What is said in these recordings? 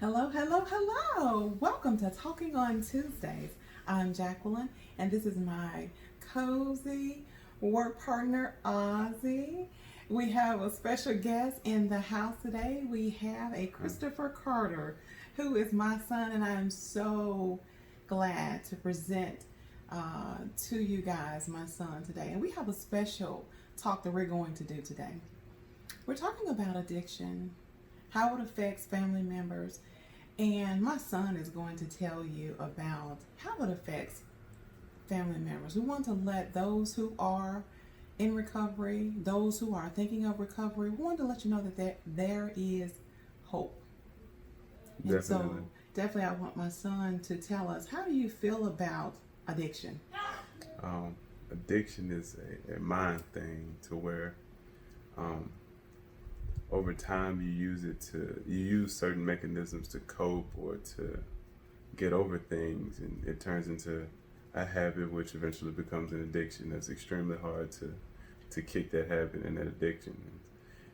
Hello, hello, hello. Welcome to Talking on Tuesdays. I'm Jacqueline, and this is my cozy work partner, Ozzie. We have a special guest in the house today. We have a Christopher Carter, who is my son, and I am so glad to present to you guys my son today. And we have a special talk that we're going to do today. We're talking about addiction, how it affects family members, and my son is going to tell you about how it affects family members. We want to let those who are in recovery, those who are thinking of recovery, we want to let you know that there is hope. Definitely. And so definitely I want my son to tell us, how do you feel about addiction? Addiction is a mind thing to where over time you use certain mechanisms to cope or to get over things, and it turns into a habit which eventually becomes an addiction. That's extremely hard to kick that habit and that addiction.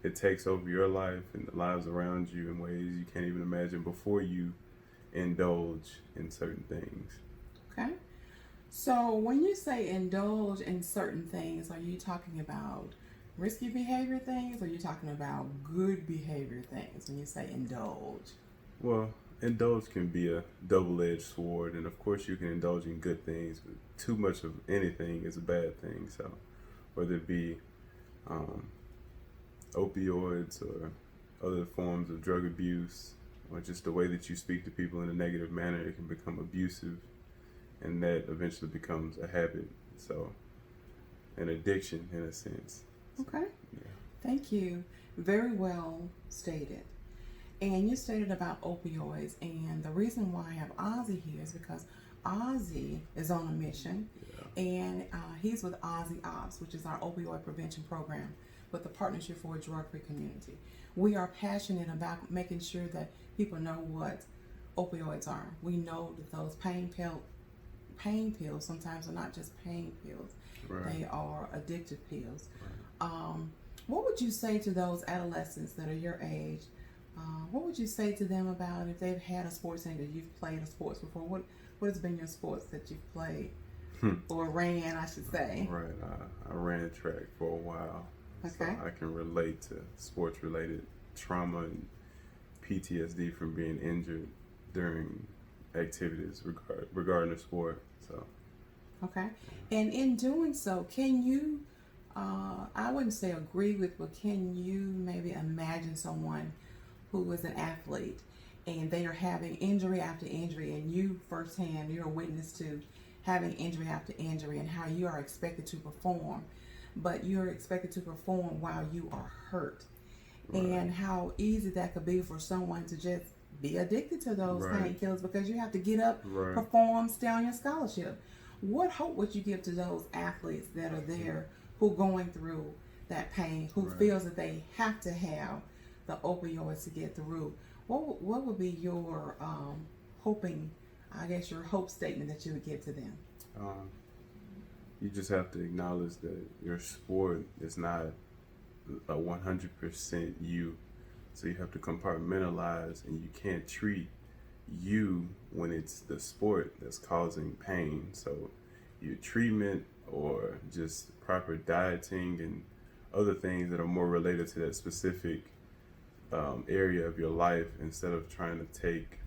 It takes over your life and the lives around you in ways you can't even imagine before you indulge in certain things. Okay. So when you say indulge in certain things, are you talking about risky behavior things, or are you talking about good behavior things when you say indulge? Well, indulge can be a double-edged sword, and of course you can indulge in good things, but too much of anything is a bad thing. So whether it be opioids or other forms of drug abuse, or just the way that you speak to people in a negative manner, it can become abusive, and that eventually becomes a habit. So an addiction in a sense. Okay. Yeah. Thank you. Very well stated. And you stated about opioids, and the reason why I have Ozzie here is because Ozzie is on a mission, and he's with Ozzie Ops, which is our opioid prevention program with the Partnership for a Drug-Free Community. We are passionate about making sure that people know what opioids are. We know that those pain pills sometimes are not just pain pills. Right. They are addictive pills. Right. What would you say to those adolescents that are your age? What would you say to them about if they've had a sports injury, you've played a sports before? What has been your sports that you've played or ran, I should say? Right. I ran track for a while. Okay. So I can relate to sports-related trauma and PTSD from being injured during activities regarding the sport. So. Okay. And in doing so, can you, I wouldn't say agree with, but can you maybe imagine someone who is an athlete and they are having injury after injury, and you firsthand, you're a witness to having injury after injury and how you are expected to perform, but you're expected to perform while you are hurt. Right. And how easy that could be for someone to just be addicted to those painkillers because you have to get up, perform, stay on your scholarship. What hope would you give to those athletes that are there who are going through that pain, who feels that they have to have the opioids to get through? What would be your your hope statement that you would give to them? You just have to acknowledge that your sport is not a 100% you. So you have to compartmentalize, and you can't treat you when it's the sport that's causing pain. So your treatment or just proper dieting and other things that are more related to that specific area of your life, instead of trying to take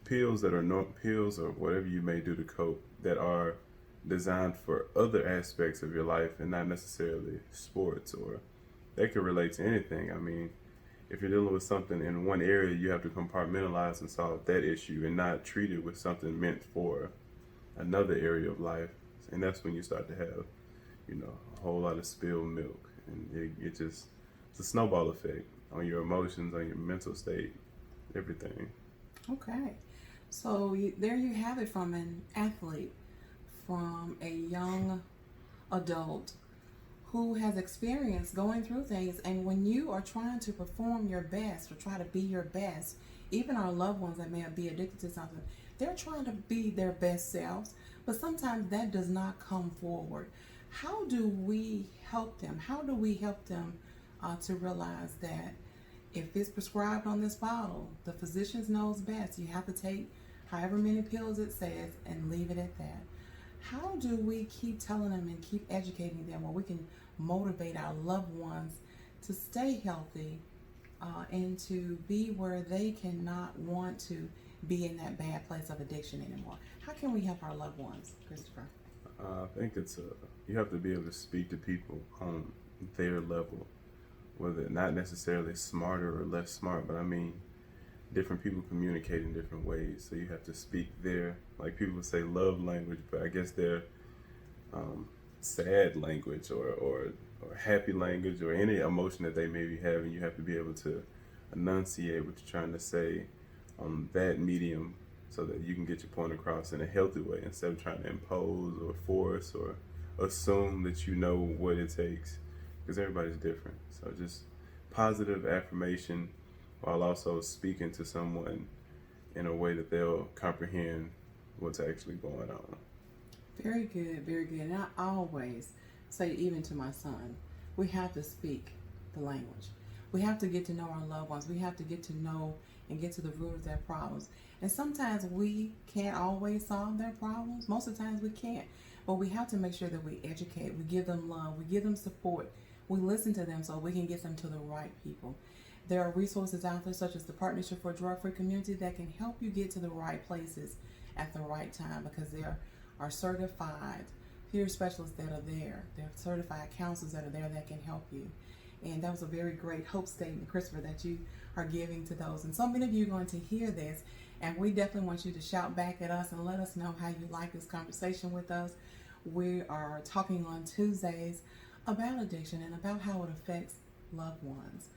pills that are not pills or whatever you may do to cope, that are designed for other aspects of your life and not necessarily sports, or they could relate to anything. I mean, if you're dealing with something in one area, you have to compartmentalize and solve that issue and not treat it with something meant for another area of life. And that's when you start to have, a whole lot of spilled milk. And it's a snowball effect on your emotions, on your mental state, everything. Okay. So there you have it, from an athlete, from a young adult who has experience going through things. And when you are trying to perform your best or try to be your best, even our loved ones that may be addicted to something, they're trying to be their best selves, but sometimes that does not come forward. How do we help them? How do we help them to realize that if it's prescribed on this bottle, the physician knows best. You have to take however many pills it says and leave it at that. How do we keep telling them and keep educating them where we can motivate our loved ones to stay healthy and to be where they cannot want to be in that bad place of addiction anymore? How can we help our loved ones, Christopher? I think you have to be able to speak to people on their level, whether not necessarily smarter or less smart, but I mean, different people communicate in different ways. So you have to speak their, like people would say, love language, but I guess their sad language or happy language or any emotion that they may be having. You have to be able to enunciate what you're trying to say on that medium so that you can get your point across in a healthy way instead of trying to impose or force or assume that you know what it takes, because everybody's different. So just positive affirmation while also speaking to someone in a way that they'll comprehend what's actually going on. Very good, very good. And I always say, even to my son, we have to speak the language. We have to get to know our loved ones. We have to get to know and get to the root of their problems. And sometimes we can't always solve their problems. Most of the times we can't. But we have to make sure that we educate, we give them love, we give them support, we listen to them so we can get them to the right people. There are resources out there such as the Partnership for a Drug-Free Community that can help you get to the right places at the right time, because there are certified peer specialists that are there. There are certified counselors that are there that can help you. And that was a very great hope statement, Christopher, that you are giving to those. And so many of you are going to hear this, and we definitely want you to shout back at us and let us know how you like this conversation with us. We are talking on Tuesdays about addiction and about how it affects loved ones.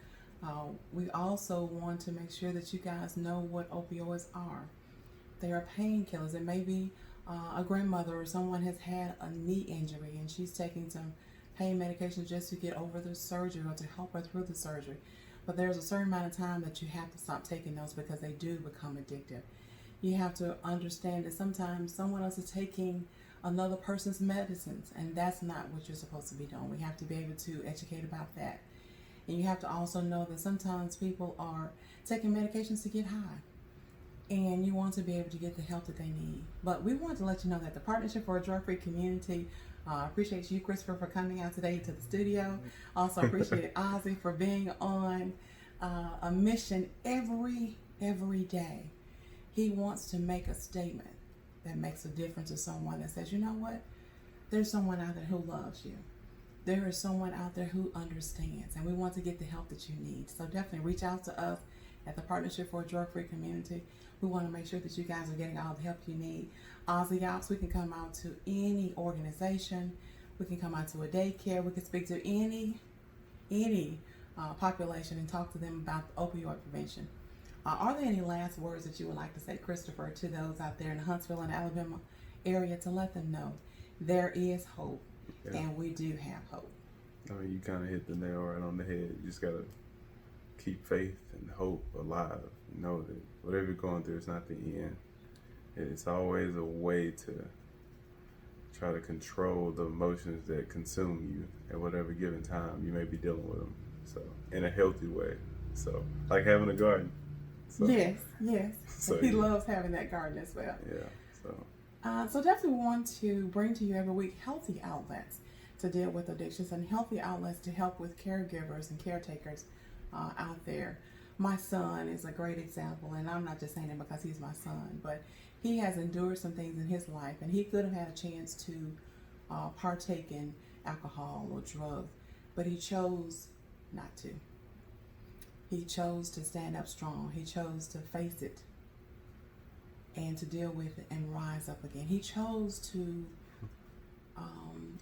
We also want to make sure that you guys know what opioids are. They are painkillers. It may be a grandmother or someone has had a knee injury and she's taking some pain medication just to get over the surgery or to help her through the surgery. But there's a certain amount of time that you have to stop taking those because they do become addictive. You have to understand that sometimes someone else is taking another person's medicines, and that's not what you're supposed to be doing. We have to be able to educate about that. And you have to also know that sometimes people are taking medications to get high, and you want to be able to get the help that they need. But we want to let you know that the Partnership for a Drug-Free Community appreciates you, Christopher, for coming out today to the studio. Also appreciate Ozzie for being on a mission every day. He wants to make a statement that makes a difference to someone, that says, you know what? There's someone out there who loves you. There is someone out there who understands, and we want to get the help that you need. So definitely reach out to us at the Partnership for a Drug-Free Community. We want to make sure that you guys are getting all the help you need. Ozzie Ops, we can come out to any organization. We can come out to a daycare. We can speak to any population and talk to them about opioid prevention. Are there any last words that you would like to say, Christopher, to those out there in the Huntsville and Alabama area to let them know there is hope? Yeah. And we do have hope. I mean, you kind of hit the nail right on the head. You just got to keep faith and hope alive. Know that whatever you're going through is not the end. It's always a way to try to control the emotions that consume you at whatever given time you may be dealing with them. So, in a healthy way. So, like having a garden. So, yes. So, he loves having that garden as well. Yeah. So definitely want to bring to you every week healthy outlets to deal with addictions and healthy outlets to help with caregivers and caretakers out there. My son is a great example, and I'm not just saying it because he's my son, but he has endured some things in his life, and he could have had a chance to partake in alcohol or drugs, but he chose not to. He chose to stand up strong. He chose to face it and to deal with it and rise up again. He chose to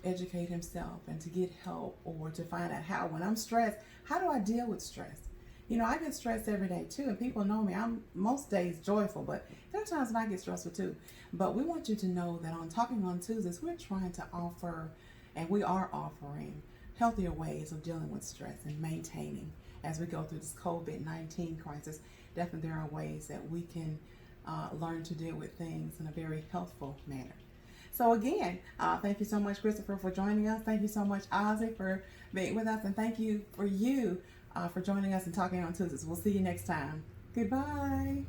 educate himself and to get help, or to find out how, when I'm stressed, how do I deal with stress? You know, I get stressed every day too, and people know me. I'm most days joyful, but there are times when I get stressful too. But we want you to know that on Talking on Tuesdays, we're trying to offer, and we are offering, healthier ways of dealing with stress and maintaining as we go through this COVID-19 crisis. Definitely there are ways that we can learn to deal with things in a very healthful manner. So again, thank you so much, Christopher, for joining us. Thank you so much, Ozzie, for being with us. And thank you for you, for joining us and talking on Tuesdays. We'll see you next time. Goodbye.